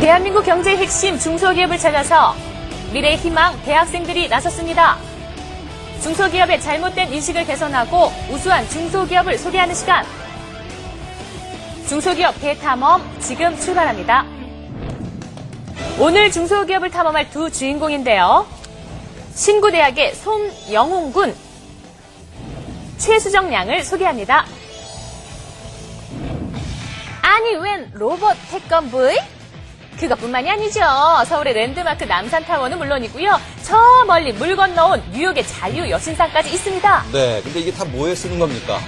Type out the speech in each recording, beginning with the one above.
대한민국 경제의 핵심 중소기업을 찾아서 미래의 희망 대학생들이 나섰습니다. 중소기업의 잘못된 인식을 개선하고 우수한 중소기업을 소개하는 시간. 중소기업 대탐험 지금 출발합니다. 오늘 중소기업을 탐험할 두 주인공인데요. 신구대학의 손영웅 군, 최수정 양을 소개합니다. 아니 웬 로봇 태권브이? 그것뿐만이 아니죠. 서울의 랜드마크 남산타워는 물론이고요. 저 멀리 물 건너온 뉴욕의 자유여신상까지 있습니다. 네, 근데 이게 다 뭐에 쓰는 겁니까?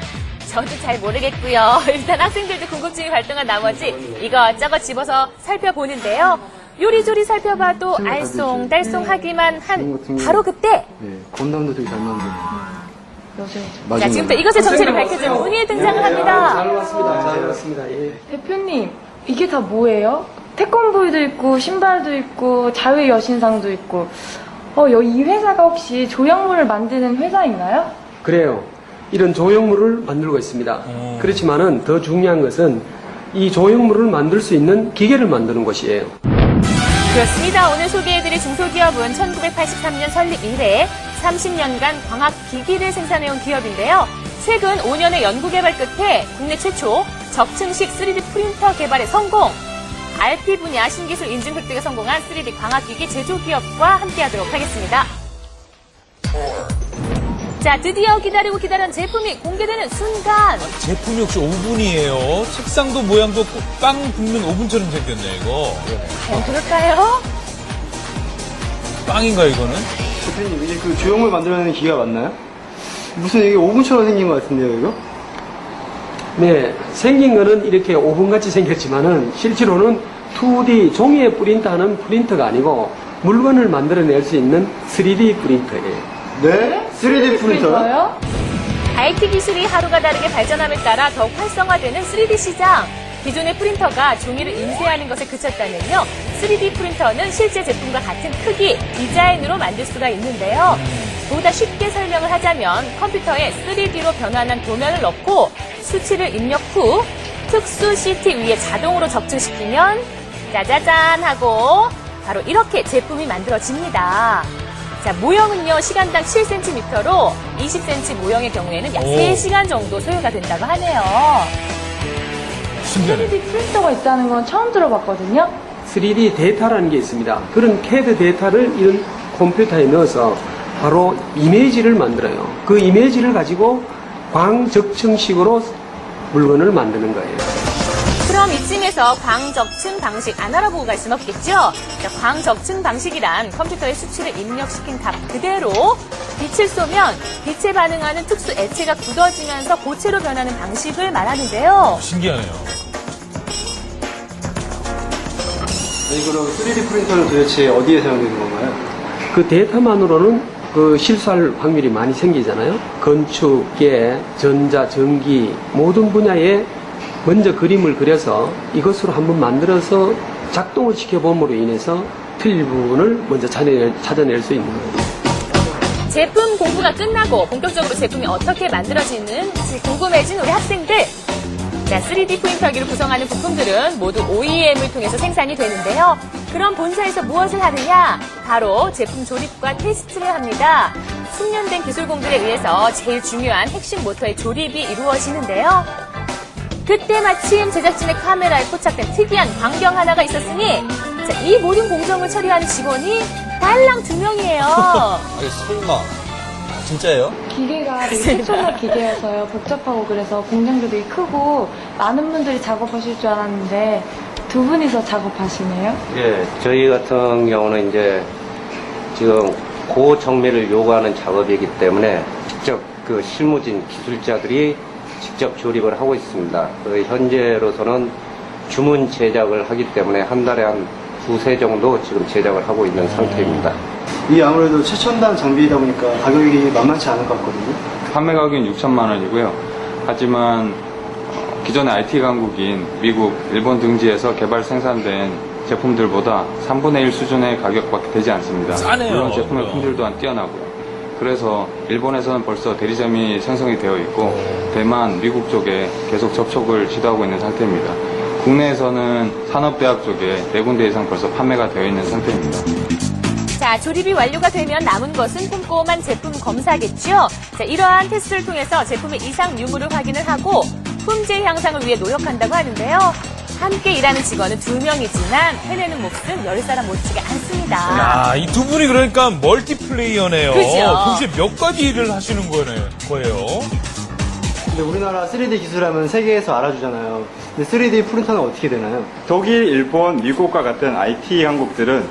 저도 잘 모르겠고요. 일단 학생들도 궁금증이 발동한 나머지 이것저것 집어서 살펴보는데요. 요리조리 살펴봐도 알쏭달쏭하기만 한 바로 그때. 네, 건담도 되게 잘 만드네. 자, 지금부터 이것의 정체를 밝혀줄 분이 등장을 합니다. 잘 왔습니다. 잘 왔습니다. 예. 대표님, 이게 다 뭐예요? 태권브이도 있고 신발도 있고 자유여신상도 있고 이 회사가 혹시 조형물을 만드는 회사인가요? 그래요. 이런 조형물을 만들고 있습니다. 그렇지만은 더 중요한 것은 이 조형물을 만들 수 있는 기계를 만드는 것이에요. 그렇습니다. 오늘 소개해드릴 중소기업은 1983년 설립 이래 30년간 광학기기를 생산해온 기업인데요. 최근 5년의 연구개발 끝에 국내 최초 적층식 3D 프린터 개발에 성공! RP 분야 신기술 인증 획득에 성공한 3D 광학기기 제조기업과 함께하도록 하겠습니다. 자, 드디어 기다리고 기다린 제품이 공개되는 순간. 제품이 혹시 오븐이에요? 책상도 모양도 빵 굽는 오븐처럼 생겼네, 이거. 과연 그럴까요? 빵인가, 이거는? 대표님, 이게 그 조형물 만들어내는 기계가 맞나요? 무슨 이게 오븐처럼 생긴 것 같은데요, 이거? 네, 생긴 거는 이렇게 오븐같이 생겼지만은 실제로는 2D 종이에 프린트하는 프린터가 아니고 물건을 만들어낼 수 있는 3D 프린터예요. 네? 3D 프린터요? IT 기술이 하루가 다르게 발전함에 따라 더욱 활성화되는 3D 시장. 기존의 프린터가 종이를 인쇄하는 것에 그쳤다면요. 3D 프린터는 실제 제품과 같은 크기, 디자인으로 만들 수가 있는데요. 보다 쉽게 설명을 하자면 컴퓨터에 3D로 변환한 도면을 넣고 수치를 입력 후 특수 CT 위에 자동으로 적층시키면 짜자잔 하고 바로 이렇게 제품이 만들어집니다. 자, 모형은요, 시간당 7cm로 20cm 모형의 경우에는 약 3시간 정도 소요가 된다고 하네요. 신기하네. 3D 프린터가 있다는 건 처음 들어봤거든요. 3D 데이터라는 게 있습니다. 그런 CAD 데이터를 이런 컴퓨터에 넣어서 바로 이미지를 만들어요. 그 이미지를 가지고 광적층식으로 물건을 만드는 거예요. 그럼 이쯤에서 광적층 방식 안 알아보고 갈 순 없겠죠? 자, 광적층 방식이란 컴퓨터에 수치를 입력시킨 답 그대로 빛을 쏘면 빛에 반응하는 특수 액체가 굳어지면서 고체로 변하는 방식을 말하는데요. 신기하네요. 그럼 3D 프린터는 도대체 어디에 사용되는 건가요? 그 데이터만으로는 그 실수할 확률이 많이 생기잖아요. 건축, 계, 전자, 전기 모든 분야에 먼저 그림을 그려서 이것으로 한번 만들어서 작동을 시켜봄으로 인해서 틀린 부분을 먼저 찾아낼 수 있는 거예요. 제품 공부가 끝나고 본격적으로 제품이 어떻게 만들어지는지 궁금해진 우리 학생들. 자, 3D 프린터기를 구성하는 부품들은 모두 OEM을 통해서 생산이 되는데요. 그럼 본사에서 무엇을 하느냐? 바로 제품 조립과 테스트를 합니다. 숙련된 기술공들에 의해서 제일 중요한 핵심 모터의 조립이 이루어지는데요. 그때 마침 제작진의 카메라에 포착된 특이한 광경 하나가 있었으니 자, 이 모든 공정을 처리하는 직원이 달랑 2명이에요. 아니, 설마. 진짜예요? 기계가 되게 최첨단 기계여서요. 복잡하고 그래서 공정도 되게 크고 많은 분들이 작업하실 줄 알았는데 두 분이서 작업하시네요. 예, 저희 같은 경우는 이제 지금 고정밀을 요구하는 작업이기 때문에 직접 그 실무진 기술자들이 직접 조립을 하고 있습니다. 현재로서는 주문 제작을 하기 때문에 한 달에 한 2-3 정도 지금 제작을 하고 있는 상태입니다. 이게 아무래도 최첨단 장비이다 보니까 가격이 만만치 않을 것 같거든요. 판매 가격은 6천만 원이고요. 하지만 기존의 IT 강국인 미국, 일본 등지에서 개발 생산된 제품들보다 3분의 1 수준의 가격밖에 되지 않습니다. 싸네요. 물론 제품의 품질 또한 뛰어나고요. 그래서 일본에서는 벌써 대리점이 생성이 되어 있고 대만, 미국 쪽에 계속 접촉을 시도하고 있는 상태입니다. 국내에서는 산업대학 쪽에 4군데 이상 벌써 판매가 되어 있는 상태입니다. 자, 조립이 완료가 되면 남은 것은 꼼꼼한 제품 검사겠죠. 자, 이러한 테스트를 통해서 제품의 이상 유무를 확인을 하고 품질 향상을 위해 노력한다고 하는데요. 함께 일하는 직원은 2명이지만 해내는 몫은 10사람 못지가 않습니다. 야, 이 두 분이 그러니까 멀티플레이어네요. 그죠? 동시에 몇 가지 일을 하시는 거예요. 근데 우리나라 3D 기술하면 세계에서 알아주잖아요. 근데 3D 프린터는 어떻게 되나요? 독일, 일본, 미국과 같은 IT 강국들은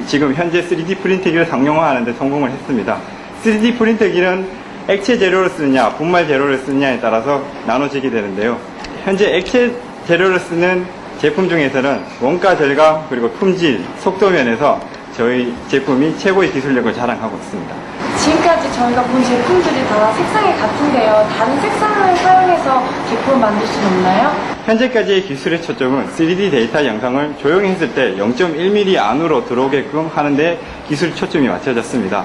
지금 현재 3D 프린터기를 상용화하는데 성공을 했습니다. 3D 프린터기는 액체 재료를 쓰느냐, 분말 재료를 쓰느냐에 따라서 나눠지게 되는데요. 현재 액체 재료를 쓰는 제품 중에서는 원가 절감 그리고 품질, 속도 면에서 저희 제품이 최고의 기술력을 자랑하고 있습니다. 지금까지 저희가 본 제품들이 다 색상이 같은데요. 다른 색상을 사용해서 제품을 만들 수는 없나요? 현재까지의 기술의 초점은 3D 데이터 영상을 조용했을 때 0.1mm 안으로 들어오게끔 하는데 기술 초점이 맞춰졌습니다.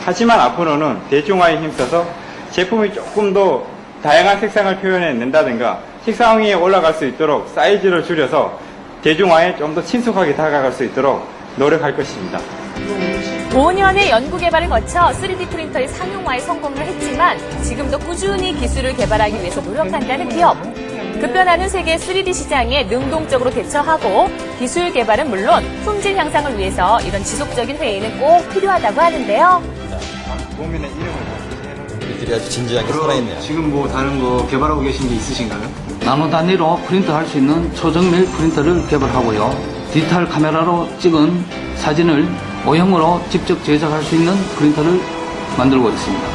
하지만 앞으로는 대중화에 힘써서 제품이 조금 더 다양한 색상을 표현해낸다든가 색상 위에 올라갈 수 있도록 사이즈를 줄여서 대중화에 좀 더 친숙하게 다가갈 수 있도록 노력할 것입니다. 5년의 연구 개발을 거쳐 3D 프린터의 상용화에 성공을 했지만 지금도 꾸준히 기술을 개발하기 위해서 노력한다는 기업. 급변하는 세계 3D 시장에 능동적으로 대처하고 기술 개발은 물론 품질 향상을 위해서 이런 지속적인 회의는 꼭 필요하다고 하는데요. 도민의 이름을 이들이 아주 진지하게 살아있네요. 지금 뭐 다른 거 개발하고 계신 게 있으신가요? 나노 단위로 프린트할 수 있는 초정밀 프린터를 개발하고요. 디지털 카메라로 찍은 사진을 모형으로 직접 제작할 수 있는 프린터를 만들고 있습니다.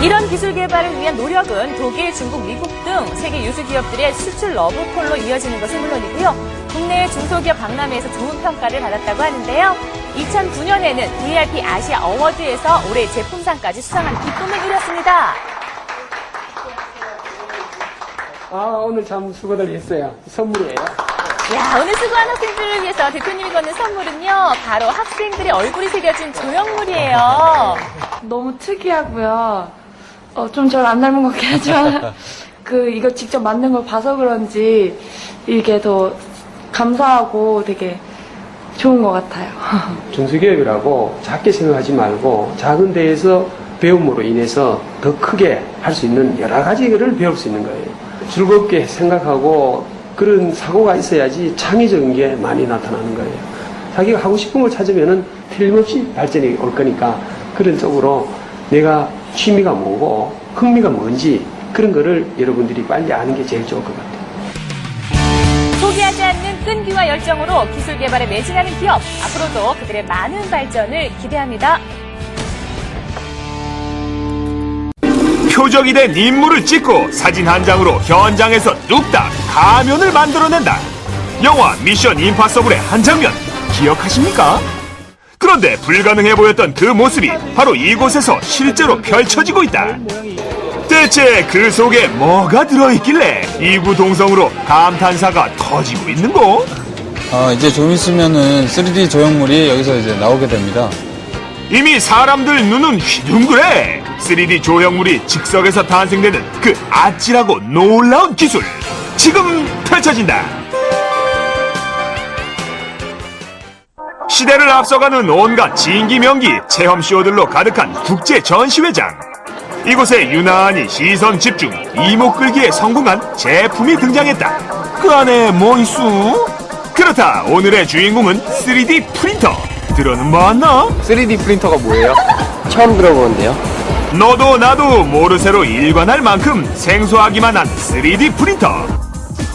이런 기술 개발을 위한 노력은 독일, 중국, 미국 등 세계 유수 기업들의 수출 러브콜로 이어지는 것은 물론이고요. 국내 중소기업 박람회에서 좋은 평가를 받았다고 하는데요. 2009년에는 VRP 아시아 어워드에서 올해 제품상까지 수상한 기쁨을 누렸습니다. 오늘 참 수고들 했어요. 선물이에요. 야, 오늘 수고한 학생들을 위해서 대표님이 거는 선물은요, 바로 학생들의 얼굴이 새겨진 조형물이에요. 너무 특이하고요. 좀 저를 안 닮은 것 같긴 하지만 이거 직접 만든 걸 봐서 그런지 이게 더 감사하고 되게 좋은 것 같아요. 중소기업이라고 작게 생각하지 말고 작은 데에서 배움으로 인해서 더 크게 할 수 있는 여러 가지를 배울 수 있는 거예요. 즐겁게 생각하고 그런 사고가 있어야지 창의적인 게 많이 나타나는 거예요. 자기가 하고 싶은 걸 찾으면은 틀림없이 발전이 올 거니까 그런 쪽으로 내가 취미가 뭐고 흥미가 뭔지 그런 거를 여러분들이 빨리 아는 게 제일 좋을 것 같아요. 포기하지 않는 끈기와 열정으로 기술 개발에 매진하는 기업, 앞으로도 그들의 많은 발전을 기대합니다. 표적이 된 인물을 찍고 사진 한 장으로 현장에서 뚝딱 가면을 만들어낸다. 영화 미션 임파서블의 한 장면 기억하십니까? 그런데 불가능해 보였던 그 모습이 바로 이곳에서 실제로 펼쳐지고 있다. 대체 그 속에 뭐가 들어있길래 이구동성으로 감탄사가 터지고 있는고? 이제 좀 있으면은 3D 조형물이 여기서 이제 나오게 됩니다. 이미 사람들 눈은 휘둥그레. 3D 조형물이 즉석에서 탄생되는 그 아찔하고 놀라운 기술 지금 펼쳐진다. 시대를 앞서가는 온갖 진기명기 체험쇼들로 가득한 국제 전시회장. 이곳에 유난히 시선 집중, 이목 끌기에 성공한 제품이 등장했다. 그 안에 뭐 있어? 그렇다, 오늘의 주인공은 3D 프린터. 들어는 봤나? 3D 프린터가 뭐예요? 처음 들어보는데요. 너도 나도 모르쇠로 일관할 만큼 생소하기만 한 3D 프린터.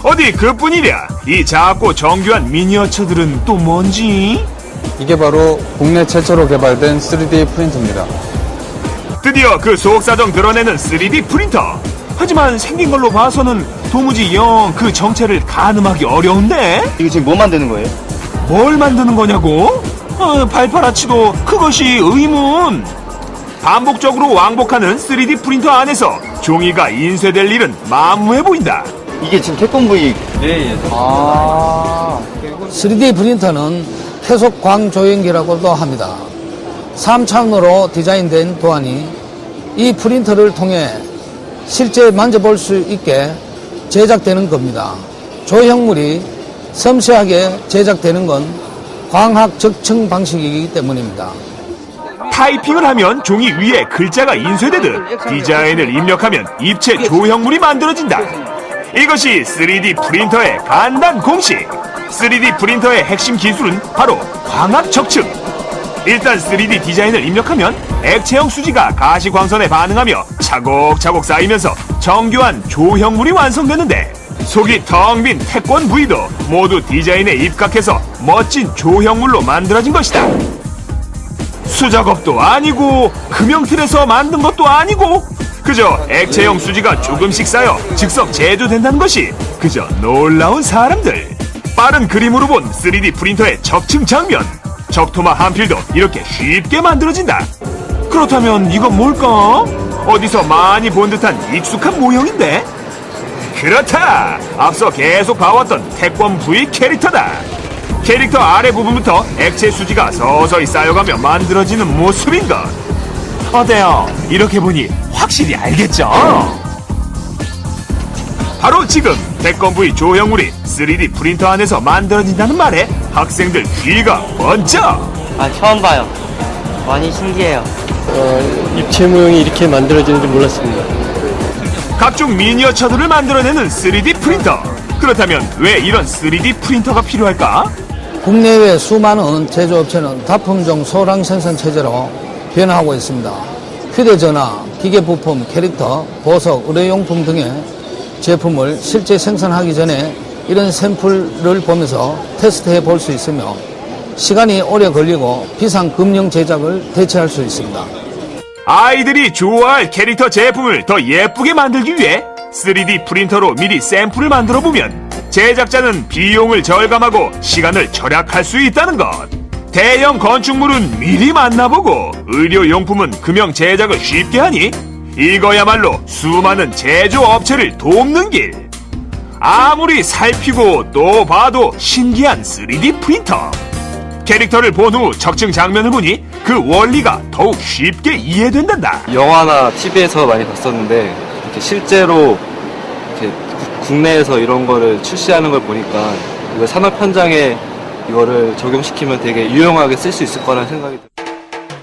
어디 그뿐이랴. 이 작고 정교한 미니어처들은 또 뭔지? 이게 바로 국내 최초로 개발된 3D 프린터입니다. 드디어 그 속사정 드러내는 3D 프린터. 하지만 생긴 걸로 봐서는 도무지 영 그 정체를 가늠하기 어려운데? 이거 지금 뭐 만드는 거예요? 뭘 만드는 거냐고? 발파라치도 그것이 의문. 반복적으로 왕복하는 3D 프린터 안에서 종이가 인쇄될 일은 만무해 보인다. 이게 지금 태권브이. 네. 3D 프린터는 계속 광조형기라고도 합니다. 3차원으로 디자인된 도안이 이 프린터를 통해 실제 만져볼 수 있게 제작되는 겁니다. 조형물이 섬세하게 제작되는 건 광학 적층 방식이기 때문입니다. 타이핑을 하면 종이 위에 글자가 인쇄되듯 디자인을 입력하면 입체 조형물이 만들어진다. 이것이 3D 프린터의 간단 공식. 3D 프린터의 핵심 기술은 바로 광학 적층. 일단 3D 디자인을 입력하면 액체형 수지가 가시광선에 반응하며 차곡차곡 쌓이면서 정교한 조형물이 완성되는데, 속이 텅 빈 태권 부위도 모두 디자인에 입각해서 멋진 조형물로 만들어진 것이다. 수작업도 아니고 금형틀에서 만든 것도 아니고 그저 액체형 수지가 조금씩 쌓여 즉석 제조된다는 것이 그저 놀라운 사람들. 빠른 그림으로 본 3D 프린터의 적층 장면. 적토마 한 필도 이렇게 쉽게 만들어진다. 그렇다면 이건 뭘까? 어디서 많이 본 듯한 익숙한 모형인데? 그렇다! 앞서 계속 봐왔던 태권 V 캐릭터다. 캐릭터 아래 부분부터 액체 수지가 서서히 쌓여가며 만들어지는 모습인 것. 어때요? 이렇게 보니 확실히 알겠죠? 바로 지금 태권 V 조형물이 3D 프린터 안에서 만들어진다는 말에 학생들 귀가 번쩍! 처음 봐요. 많이 신기해요. 입체 모형이 이렇게 만들어지는 줄 몰랐습니다. 각종 미니어처들을 만들어내는 3D 프린터. 그렇다면 왜 이런 3D 프린터가 필요할까? 국내외 수많은 제조업체는 다품종 소량 생산 체제로 변화하고 있습니다. 휴대전화, 기계부품, 캐릭터, 보석, 의료용품 등의 제품을 실제 생산하기 전에 이런 샘플을 보면서 테스트해 볼 수 있으며 시간이 오래 걸리고 비싼 금형 제작을 대체할 수 있습니다. 아이들이 좋아할 캐릭터 제품을 더 예쁘게 만들기 위해 3D 프린터로 미리 샘플을 만들어 보면 제작자는 비용을 절감하고 시간을 절약할 수 있다는 것. 대형 건축물은 미리 만나보고 의료용품은 금형 제작을 쉽게 하니 이거야말로 수많은 제조업체를 돕는 길. 아무리 살피고 또 봐도 신기한 3D 프린터. 캐릭터를 본 후 적층 장면을 보니 그 원리가 더욱 쉽게 이해된단다. 영화나 TV에서 많이 봤었는데 이렇게 실제로 이렇게 국내에서 이런 거를 출시하는 걸 보니까 이거 산업 현장에 이거를 적용시키면 되게 유용하게 쓸 수 있을 거라는 생각이 들어요.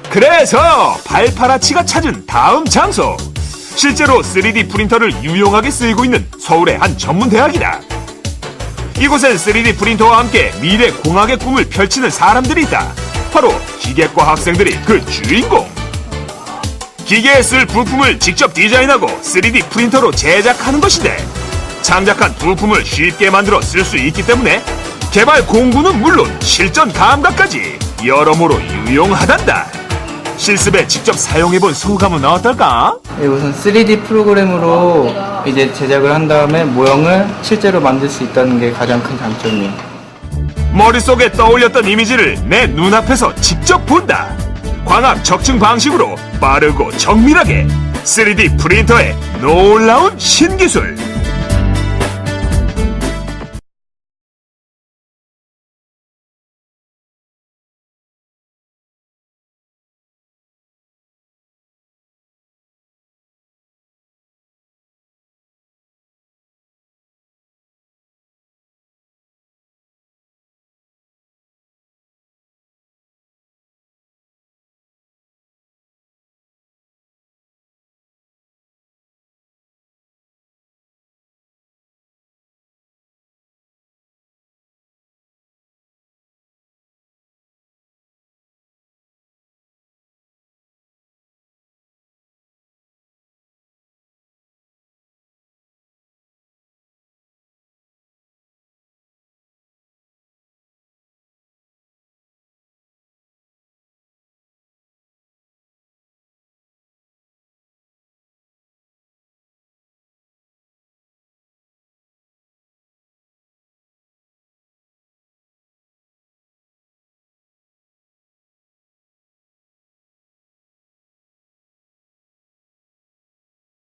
그래서 발파라치가 찾은 다음 장소. 실제로 3D 프린터를 유용하게 쓰이고 있는 서울의 한 전문 대학이다. 이곳엔 3D 프린터와 함께 미래 공학의 꿈을 펼치는 사람들이 있다. 바로 기계과 학생들이 그 주인공. 기계에 쓸 부품을 직접 디자인하고 3D 프린터로 제작하는 것인데, 장작한 부품을 쉽게 만들어 쓸 수 있기 때문에 개발 공구는 물론 실전 감각까지 여러모로 유용하단다. 실습에 직접 사용해본 소감은 어떨까? 네, 우선 3D 프로그램으로 이제 제작을 한 다음에 모형을 실제로 만들 수 있다는 게 가장 큰 장점이에요. 머릿속에 떠올렸던 이미지를 내 눈앞에서 직접 본다. 광학 적층 방식으로 빠르고 정밀하게 3D 프린터의 놀라운 신기술.